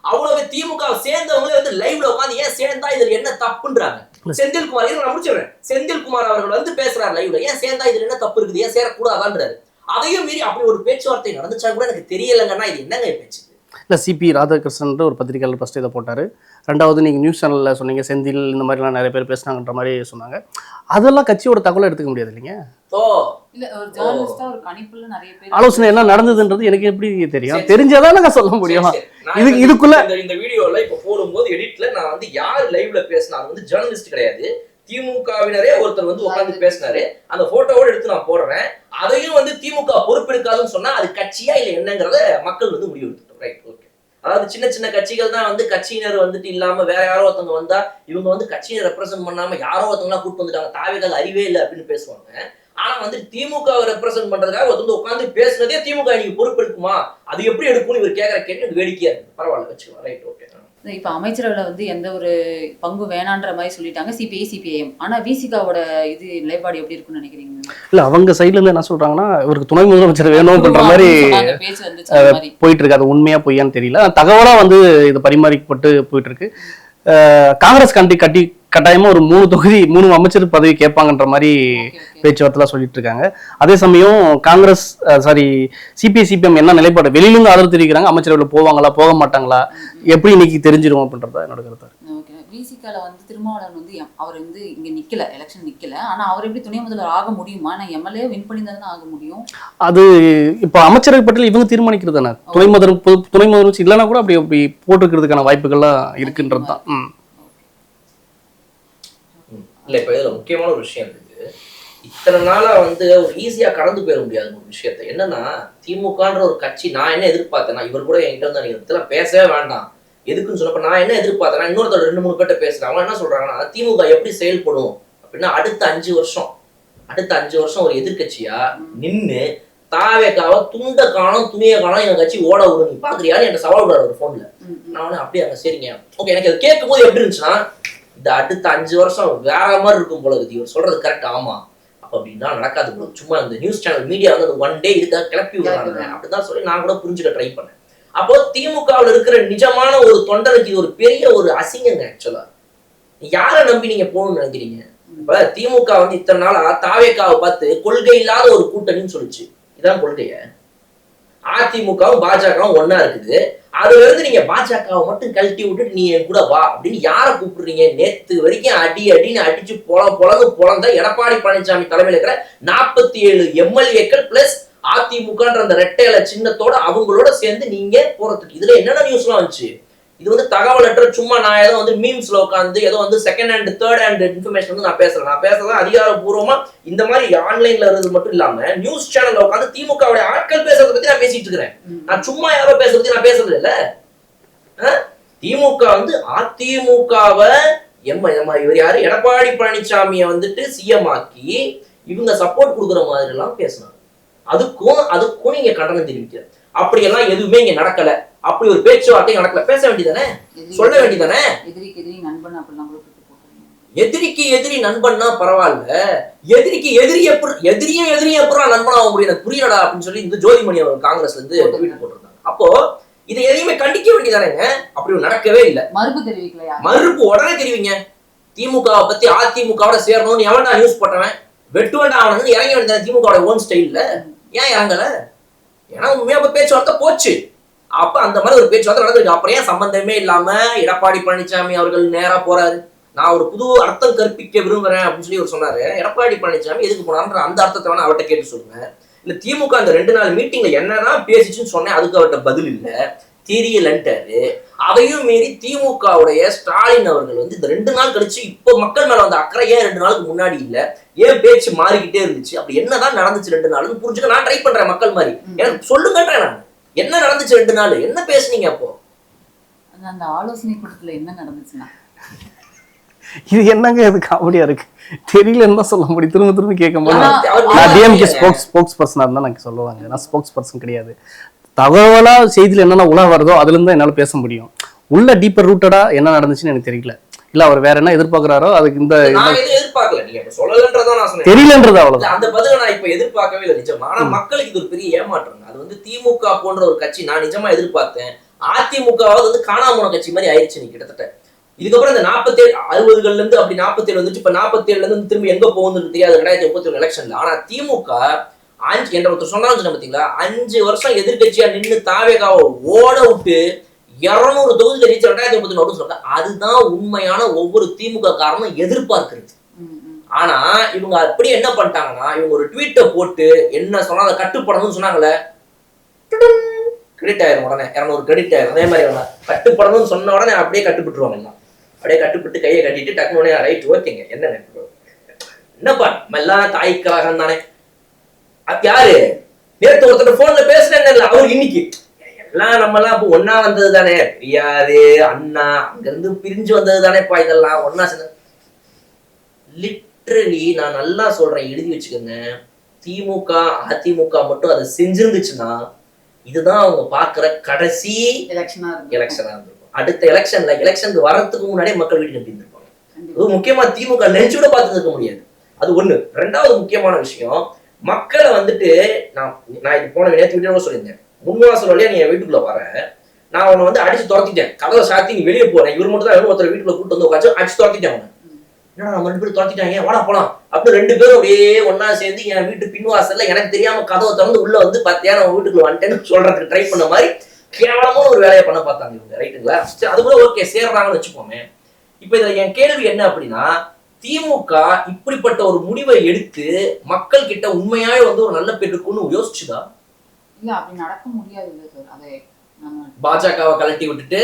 அவ்வளவு திமுக சேர்ந்தவங்களே வந்து லைவ்ல உட்காந்து ஏன் சேர்ந்தா இதுல என்ன தப்புன்றாங்க. செந்தில்குமார் நான் முடிச்சிடுறேன், செந்தில்குமார் அவர்கள் வந்து பேசுறாரு லைவ்ல, ஏன் சேர்ந்தா இதுல என்ன தப்பு இருக்குது, ஏன் சேரக்கூடாதான்றாரு. அதையும் மீறி அப்படி ஒரு பேச்சுவார்த்தை நடந்துச்சா கூட எனக்கு தெரியலங்கன்னா இது என்னங்க பேச்சு? இல்லை சிபி ராதாகிருஷ்ணன் ஒரு பத்திரிகையாளர் ஃபர்ஸ்ட் இதை போட்டார். 2வது நீங்கள் நியூஸ் சேனலில் சொன்னீங்க செந்தில் இந்த மாதிரிலாம் நிறைய பேர் பேசுனாங்கன்ற மாதிரி சொன்னாங்க. அதெல்லாம் கட்சியோட தகவலை எடுத்துக்க முடியாது இல்லைங்க. ஆலோசனை என்ன நடந்ததுன்றது எனக்கு எப்படி தெரியும்? தெரிஞ்சாதான் நாங்க சொல்ல முடியும். இதுக்குள்ள இந்த வீடியோல இப்ப போடும்போது எடிட்ல நான் வந்து யார் லைவ்ல பேசினாரு வந்து ஜேர்னலிஸ்ட் கிடையாது, திமுகவினரே ஒருத்தர் வந்து உட்கார்ந்து பேசினாரு. அந்த போட்டோவோட எடுத்து நான் போடுறேன். அதையும் வந்து திமுக பொறுப்பெடுக்காதுன்னு சொன்னா அது கட்சியா இல்ல என்னங்கிறத மக்கள் வந்து முடிவு எடுத்துட்டோம். Right okay. அதாவது சின்ன சின்ன கட்சிகள் தான் வந்து கட்சியினர் வந்துட்டு இல்லாம வேற யாரோ ஒருத்தவங்க வந்தா இவங்க வந்து கட்சியை ரெப்ரசென்ட் பண்ணாம யாரோ ஒருத்தவங்களா கூப்பிட்டு வந்துட்டாங்க, தாவேகால் அறிவே இல்லை அப்படின்னு பேசுவாங்க. ஆனா வந்து திமுக ரெப்ரசென்ட் பண்றதுக்காக ஒருத்தர் உட்காந்து பேசுனதே திமுக நீங்க பொறுப்பெடுக்குமா, அது எப்படி எடுக்கும்னு இவர் கேட்கற கேள்வி வேடிக்கையா இருக்கு. பரவாயில்ல வச்சுக்கலாம். Right okay. இப்ப அமைச்சரவையில வந்து எந்த ஒரு பங்கு வேணான்ற மாதிரி சொல்லிட்டாங்க சிபிஐ சிபிஐஎம். ஆனா விசிகாவோட இது நிலைப்பாடு எப்படி இருக்குன்னு நினைக்கிறீங்க? இல்ல அவங்க சைட்ல இருந்து என்ன சொல்றாங்கன்னா இவருக்கு துணை முதலமைச்சர் வேணும் பண்ற மாதிரி போயிட்டு இருக்கு. அது உண்மையா பொய்யான்னு தெரியல. தகவலா வந்து இது பரிமாறிக்கப்பட்டு போயிட்டு இருக்கு. காங்கிரஸ் கட்டாயமா ஒரு 3 தொகுதி 3 அமைச்சர் பதவி கேட்பாங்கன்ற மாதிரி பேச்சுவார்த்தை சொல்லிட்டு இருக்காங்க. அதே சமயம் காங்கிரஸ் சிபிஐ சிபிஎம் என்ன நிலைப்பாடு வெளியிலிருந்து ஆதரவு தெரிவிக்கிறாங்க, அமைச்சரவையில் போவாங்களா போக மாட்டாங்களா எப்படி இன்னைக்கு தெரிஞ்சிடும் அப்படின்றத என்னோட கருத்து. விசிகால வந்து திருமாவளவன் வந்து அவர் வந்து இங்க நிக்கல, எலெக்ஷன் நிக்கல. ஆனா அவர் எப்படி துணை முதல்வர் ஆக முடியுமா? நான் எம்எல்ஏ வின் பண்ணி தானே ஆக முடியும். அது இப்ப அமைச்சரவை பட்டியல் இவங்க தீர்மானிக்கிறது தானே. துணை முதல்வர் இல்லைன்னா கூட அப்படி போட்டுக்கிறதுக்கான வாய்ப்புகள்லாம் இருக்குன்றது தான். இல்ல இப்ப இதுல முக்கியமான ஒரு விஷயம் இருக்கு. இத்தனை நாளா வந்து ஒரு ஈஸியா கடந்து போயிட முடியாது ஒரு விஷயத்த. என்னன்னா திமுகன்ற ஒரு கட்சி, நான் என்ன எதிர்பார்த்தேன்னா, இவர் கூட என்கிட்ட வந்து நீங்க இதெல்லாம் பேசவே வேண்டாம் எதுக்குன்னு சொன்னப்ப நான் என்ன எதிர்பார்த்தேன்னா, இன்னொருத்தர் 2-3 பேர்ட்ட பேசுறாங்க. அவங்க என்ன சொல்றாங்கன்னா, திமுக எப்படி செயல்படும் அப்படின்னா, அடுத்த 5 வருஷம் ஒரு எதிர்கட்சியா நின்னு தாவேக்காவை துண்ட காணும் துணியை காணும் எங்க கட்சி ஓட விடும், நீ பாக்குறியான்னு என்கிட்ட சவால் விடுறாரு ஒரு போன்ல. நான் அப்படியே அங்க சரிங்க ஓகே. எனக்கு அது கேட்கும் போது எப்படி இருந்துச்சுன்னா, இந்த அடுத்த 5 வருஷம் வேற மாதிரி இருக்கும் போல இருக்கு. இவர் சொல்றது கரெக்ட், ஆமா அப்படின்னா நடக்காது போல. சும்மா இந்த நியூஸ் சேனல் மீடியா வந்து ஒன் டே இதுக்காக கிளப்பி விடுறாங்க அப்படிதான் சொல்லி நான் கூட புரிஞ்சுக்க ட்ரை பண்ணேன். அப்போ திமுகவில் இருக்கிற நிஜமான ஒரு தொண்டனுக்கு இது ஒரு பெரிய ஒரு அசிங்கங்க. ஆக்சுவலா யாரை நம்பி நீங்க போகணும்னு நினைக்கிறீங்க? இப்ப திமுக வந்து இத்தனை நாளா தாவேக்காவை பார்த்து கொள்கை இல்லாத ஒரு கூட்டணின்னு சொல்லிச்சு. இதான் கொள்கைய. அதிமுகவும் பாஜகவும் ஒன்னா இருக்குது. அதுல இருந்து நீங்க பாஜகவை மட்டும் கழட்டி விட்டுட்டு நீ என் கூட வா அப்படின்னு யாரை கூப்பிடுறீங்க? நேத்து வரைக்கும் அடின்னு அடிச்சு பொழந்த எடப்பாடி பழனிசாமி தலைமையில் இருக்கிற 47 எம்எல்ஏக்கள் பிளஸ் அதிமுகன்ற அந்த ரெட்டையில சின்னத்தோட அவங்களோட சேர்ந்து நீங்க போறதுக்கு இதுல என்னென்ன நியூஸ்லாம் வந்துச்சு? இது வந்து தகவலற்ற சும்மா நான் ஏதோ வந்து மீம்ஸ்ல உட்காந்து ஏதோ வந்து second hand third hand information வந்து நான் பேசுறேன் அதிகாரப்பூர்வமா இந்த மாதிரி ஆன்லைன்ல இருக்கிறது மட்டும் இல்லாம நியூஸ் சேனல்ல உட்காந்து திமுகவுடைய ஆட்கள் பேசுறதை பத்தி நான் பேசிட்டு இருக்கிறேன். நான் சும்மா யாரோ பேசுறது நான் பேசுறது இல்ல. திமுக வந்து அதிமுகவை இவர் யாரு எடப்பாடி பழனிசாமியை வந்துட்டு சிஎம் ஆக்கி இவங்க சப்போர்ட் கொடுக்குற மாதிரி எல்லாம் பேசினாங்க. அதுக்கும் நீங்க கண்டனம் தெரிவிக்கிற அப்படியெல்லாம் எதுவுமே இங்க நடக்கல. அப்படி ஒரு பேச்சுவார்த்தை நடக்கல. பேச வேண்டியதானே, சொல்ல வேண்டியதானே. எதிரிக்கு எதிரி நண்பன்னா பரவாயில்ல, எதிரிக்கு எதிரியும் எப்பறம் நண்பனா ஆக முடியும் புரியலடா அப்படின்னு சொல்லி இந்த ஜோதிமணி அவர் காங்கிரஸ்ல இருந்து ட்வீட் போட்டிருந்தாங்க. அப்போ இதை எதையுமே கண்டிக்க வேண்டியதானேங்க. அப்படி நடக்கவே இல்லை. மறுப்பு உடனே தெரிவிங்க. திமுகவை பத்தி அதிமுகவோட சேரணும்னு எவன்டா நியூஸ் போட்டவன் வெட்டுவண்டா அவனு இறங்க வேண்டியதானே திமுகவோட ஓன் ஸ்டைல்ல. ஏன் இறங்கல? ஏன்னா உண்மையா பேச்சுவார்த்தை போச்சு. அப்ப அந்த மாதிரி ஒரு பேச்சுவார்த்தை நடந்திருக்கு. அப்புறம் ஏன் சம்பந்தமே இல்லாம எடப்பாடி பழனிசாமி அவர்கள் நேரா போறாரு? நான் ஒரு புது அர்த்தம் கற்பிக்க விரும்புறேன் அப்படின்னு சொல்லி அவர் சொன்னாரு. எடப்பாடி பழனிசாமி எதுக்கு போனாருன்ற அந்த அர்த்தத்தை வேணா அவர்கிட்ட கேட்டு சொல்லுங்க. இல்ல திமுக அந்த 2 நாள் மீட்டிங்ல என்னதான் பேசிச்சுன்னு சொன்னேன், அதுக்கு அவர்கிட்ட பதில் இல்ல, தெரியலன்ட்டாரு. அதையும் மீறி திமுகவுடைய ஸ்டாலின் அவர்கள் வந்து இந்த 2 நாள் கழிச்சு இப்போ மக்கள் மேல வந்த அக்கறை ஏன் 2 நாளுக்கு முன்னாடி இல்ல? ஏன் பேச்சு மாறிக்கிட்டே இருந்துச்சு? அப்படி என்னதான் நடந்துச்சு 2 நாள் புரிஞ்சுக்க நான் ட்ரை பண்றேன். மக்கள் மாதிரி எனக்கு சொல்லுங்கன்றேன். நான் என்ன நடந்துச்சு 2 நாள்? என்ன பேசுனீங்க? அப்போ அந்த ஆலோசனை கூட்டத்துல என்ன நடந்துச்சுன்னா இது என்னங்க இது காமெடியா இருக்கு, தெரியலன்னு தான் சொல்ல முடியும். திரும்ப கேட்கும்போது நான் டிஎம்கே ஸ்போக்ஸ் பர்சனா இருந்தா எனக்கு சொல்லுவாங்க. நான் ஸ்போக்ஸ் பர்சன் கிடையாது. தகவலா செய்தியில் என்னென்ன உலா வருதோ அதுல இருந்து என்னால பேச முடியும். உள்ள டீப்பர் ரூட்டடா என்ன நடந்துச்சுன்னு எனக்கு தெரியல. இல்ல அவர் வேற என்ன எதிர்பார்க்கிறாரோ அதுக்கு இந்த எதிர்பார்க்கல, நீங்க சொல்லலன்றதா நான் சொன்னேன். தெரியலன்றது அவ்வளவுதான். அந்த பதில நான் இப்ப எதிர்பார்க்கவே இல்லை நிஜமா. ஆனா மக்களுக்கு இது ஒரு பெரிய ஏமாற்றம். அது வந்து திமுக போன்ற ஒரு கட்சி நான் நிஜமா எதிர்பார்த்தேன். அதிமுகவாவது வந்து காணாம போன கட்சி மாதிரி ஆயிடுச்சு நீ கிட்டத்தட்ட. இதுக்கப்புறம் இந்த 47 60கள்ல இருந்து அப்படி 47 வந்துச்சு. இப்ப 47ல இருந்து திரும்பி எங்க போகுதுன்னு தெரியாது 2031 எலெக்ஷன்ல. ஆனா திமுக என்ற ஒருத்தர் சொன்னாலும் பாத்தீங்களா, 5 வருஷம் எதிர்கட்சியா நின்று தாவேகாவை ஓட விட்டு 200 தொகுதியில ரீச் 2031 சொல்றாங்க. அதுதான் உண்மையான ஒவ்வொரு திமுக காரணம் எதிர்பார்க்கிறது. ஆனா இவங்க அப்படி என்ன பண்ணிட்டாங்கன்னா, இவங்க ஒரு ட்வீட்டை போட்டு என்ன சொன்னா அதை கட்டுப்படணும்னு சொன்னாங்களே, கிரெடிட் ஆயிரும் உடனே 200 கிரெடிட் ஆயிரும். அதே மாதிரி கட்டுப்படணும்னு சொன்ன உடனே அப்படியே கட்டுப்பட்டுருவாங்க. எல்லாம் அப்படியே கட்டுப்பட்டு கையை கட்டிட்டு டக்குனு ரைட் ஓகேங்க என்னப்பா எல்லாம் தாய்க்கழகம் தானே. அது யாரு? நேற்று ஒருத்தர் போன்ல பேசுறேங்க அவரு இன்னைக்கு எல்லாம் நம்ம எல்லாம் இப்ப ஒன்னா வந்தது தானே, பெரியாரு அண்ணா அங்க இருந்து பிரிஞ்சு வந்தது தானேப்பா, இதெல்லாம் ஒன்னா சேர்ந்து. லிட்டரலி நான் நல்லா சொல்றேன், எழுதி வச்சுக்கோங்க. திமுக அதிமுக மட்டும் அதை செஞ்சிருந்துச்சுன்னா இதுதான் அவங்க பாக்குற கடைசி எலெக்ஷனா இருந்திருக்கும். அடுத்த எலெக்ஷனுக்கு வர்றதுக்கு முன்னாடியே மக்கள் வீட்டுக்கு இருந்திருப்பாங்க. அது முக்கியமா திமுக நினைச்சு கூட பார்த்து இருக்க முடியாது. அது ஒண்ணு. 2வது முக்கியமான விஷயம், மக்களை வந்துட்டு நான் இது போன நேற்று வீட்டு சொல்லியிருந்தேன். முன்வாசல் வழியா நீ என் வீட்டுக்குள்ள வர, நான் அவனை வந்து அடிச்சு துரத்திட்டேன். கதவை சாத்தி நீ வெளியே போறேன், இவர் மட்டும் தான் ஒருத்தர் வீட்டுக்குள்ள கூட்டு வந்து உட்காந்து அடிச்சு துரத்திட்டேன். அவனை என்னடா நம்ம 2 பேரும் துரத்திட்டாங்க, வாடா போலாம் அப்படி 2 பேரும் அப்படியே ஒன்னா சேர்ந்து என் வீட்டு பின்வாசல்ல எனக்கு தெரியாம கதவை திறந்து உள்ள வந்து பார்த்தியா நம்ம வீட்டுக்குள்ள வந்துட்டேன்னு சொல்றதுக்கு ட்ரை பண்ண மாதிரி கேவலமான ஒரு வேலையை பண்ண பார்த்தாங்க இவங்க. ரைட்டுங்களா? அது கூட ஓகே, சேர்றாங்கன்னு வச்சுப்போமே. இப்ப இதுல என் கேள்வி என்ன அப்படின்னா, திமுக இப்படிப்பட்ட ஒரு முடிவை எடுத்து மக்கள் கிட்ட உண்மையாவே வந்து ஒரு நல்ல பேர் இருக்குன்னு யோசிச்சுதா? இல்ல, அப்படி நடக்க முடியாது சார். அதை பாஜகவை கலட்டி விட்டுட்டு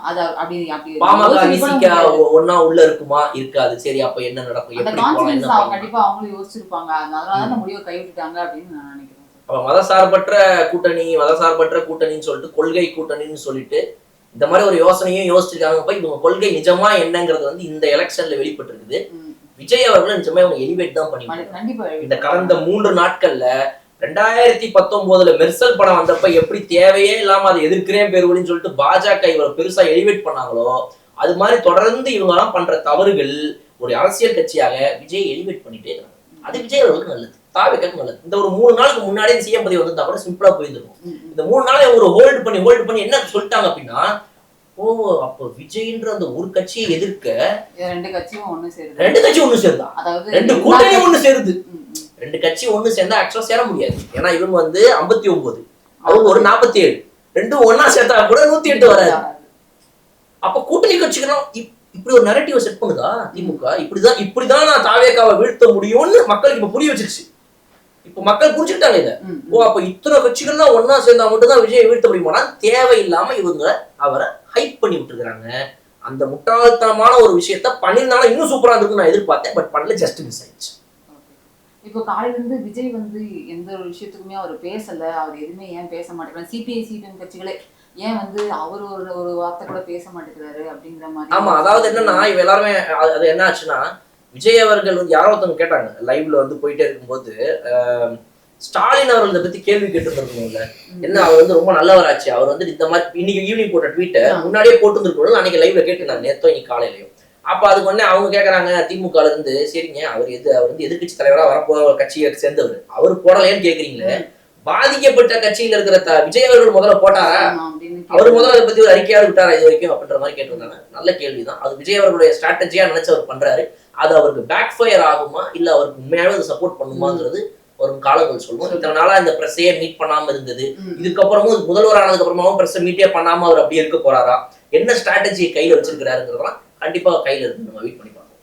அது அப்படி அப்படி பாமக யோசிக்க கூட விசிக முடியாது. ஒன்னா உள்ள இருக்குமா இருக்காது, சரி அப்ப என்ன நடக்கும், அந்த எப்படி போலாம், கான்ஃபிடன்ஸ் என்ன பண்ணலாம். கண்டிப்பா அவங்களும் யோசிச்சிருப்பாங்க. அதனால அந்த முடிவை கைவிட்டுட்டாங்க அப்படின்னு நான் நினைக்கிறேன். அப்ப மதசார்பற்ற கூட்டணின்னு சொல்லிட்டு கொள்கை கூட்டணின்னு சொல்லிட்டு இந்த மாதிரி ஒரு யோசனையும் யோசிச்சிருக்காங்க. போய் இவங்க கொள்கை நிஜமா என்னங்கிறது வந்து இந்த எலெக்ஷன்ல வெளிப்பட்டிருக்குது. விஜய் அவர்களும் நிஜமா இவங்க எலிவேட் தான் பண்ணி கண்டிப்பா இந்த கடந்த 3 நாட்கள்ல 2019 மெர்சல் படம் வந்தப்ப எப்படி தேவையே இல்லாம அதை எதிர்க்கிறேன் பேருவழின்னு சொல்லிட்டு பாஜக இவரை பெருசா எலிவேட் பண்ணாங்களோ, அது மாதிரி தொடர்ந்து இவங்க எல்லாம் பண்ற தவறுகள் ஒரு அரசியல் கட்சியாக விஜய் எலிவேட் பண்ணிட்டே இருக்காங்க. அது விஜய் அவர்களுக்கு நல்லது, தாவேக்காக்கு நல்லது. இந்த ஒரு 3 நாளுக்கு முன்னாடியே சிஎம் பதவி வந்திருந்தா கூட சிம்பிளா போயிருக்கும். இந்த 3 நாளை ஒரு ஹோல்டு பண்ணி என்ன சொல்லிட்டாங்க அப்படின்னா, ஓ அப்ப விஜய்ன்ற அந்த ஒரு கட்சியை எதிர்க்க 2 கட்சியும் ஒண்ணு சேருது. 2 கட்சி ஒண்ணு சேருதா, அதாவது 2 கூட்டணி ஒண்ணு சேருது. 2 கட்சி ஒண்ணு சேர்ந்தா ஆக்சுவலா சேர முடியாது. ஏன்னா இவங்க வந்து 59, அவங்க ஒரு 47, ரெண்டும் ஒன்னா சேர்த்தா கூட 108 வராது. அப்ப கூட்டணி கட்சிகளும் இப்படி ஒரு நரேட்டிவ் செட் பண்ணுதா திமுக? இப்படிதான் நான் தாவேக்காவை வீழ்த்த முடியும்னு மக்களுக்கு இப்ப புரிய வச்சிருச்சு. இப்ப மக்கள் புரிஞ்சுக்கிட்டாங்க இத. ஓ அப்ப இத்தனை கட்சிகள்லாம் ஒன்னா சேர்ந்தா மட்டும் தான் விஜய் வீழ்த்த முடியுமானா, தேவையில்லாம இவங்க அவரை ஹைப் பண்ணி விட்டுருக்காங்க. அந்த முட்டாள்தனமான ஒரு விஷயத்த பண்ணிருந்தாலும் இன்னும் சூப்பரா இருக்குன்னு நான் எதிர்பார்த்தேன். பட் பண்ணல, ஜஸ்ட் மிஸ் ஆயிடுச்சு. இப்போ காலையில இருந்து விஜய் வந்து எந்த ஒரு விஷயத்துக்குமே அவர் பேசல. அவர் எதுவுமே ஏன் பேச மாட்டேங்கிறாரு, சிபிஐ சிபிஎம் கட்சிகளே ஏன் வந்து அவர் ஒரு வார்த்தை கூட பேச மாட்டேங்கிறாரு அப்படிங்கிற மாதிரி. ஆமா, அதாவது என்னன்னா இவ எல்லாருமே அது என்ன ஆச்சுன்னா, விஜய் அவர்கள் வந்து யாரோ ஒருத்தவங்க கேட்டாங்க லைவ்ல வந்து போயிட்டே இருக்கும்போது, ஸ்டாலின் அவர்களை பத்தி கேள்வி கேட்டுருந்துருக்கணும்ல, என்ன அவர் வந்து ரொம்ப நல்லவராச்சு, அவர் வந்து இந்த மாதிரி இன்னைக்கு ஈவினிங் போட்ட ட்வீட்டை முன்னாடியே போட்டுருந்துருக்கணும், அன்னைக்கு லைவ்ல கேட்டுருந்தாங்க, நேத்தோ இன்னைக்கு காலையிலயும். அப்ப அதுக்கு உடனே அவங்க கேட்கறாங்க திமுக இருந்து, சரிங்க அவர் வந்து எதிர்கட்சி தலைவரா வரப்போ கட்சியை சேர்ந்தவர், அவர் போடலைன்னு கேக்குறீங்களே, பாதிக்கப்பட்ட கட்சியில இருக்கிற விஜய் அவர்கள் முதல்ல போட்டாரா, அவர் முதல்ல அதை பத்தி ஒரு அறிக்கையாவது விட்டாரா இது வரைக்கும் அப்படின்ற மாதிரி கேட்டிருந்தாங்க. நல்ல கேள்விதான். அது விஜய் அவர்களுடைய ஸ்ட்ராட்டஜியா நினைச்சு அவர் பண்றாரு. அது அவருக்கு பேக் ஃபயர் ஆகுமா இல்ல அவருக்கு உண்மையாவே அதை சப்போர்ட் பண்ணுமாங்கிறது வரும் காலங்கள் சொல்லுவோம். இத்தனை நாளா இந்த பிரஸ்ஸையே மீட் பண்ணாம இருந்தது, இதுக்கப்புறமும் முதல்வர் ஆனதுக்கு அப்புறமாவும் பிரஸ் மீட்டே பண்ணாம அவர் அப்படியே இருக்க போறாரா, என்ன ஸ்ட்ராட்டஜியை கையில வச்சிருக்கிறாருங்கிறதெல்லாம் கண்டிப்பா கையில இருந்து நம்ம வெயிட் பண்ணி பார்க்கலாம்.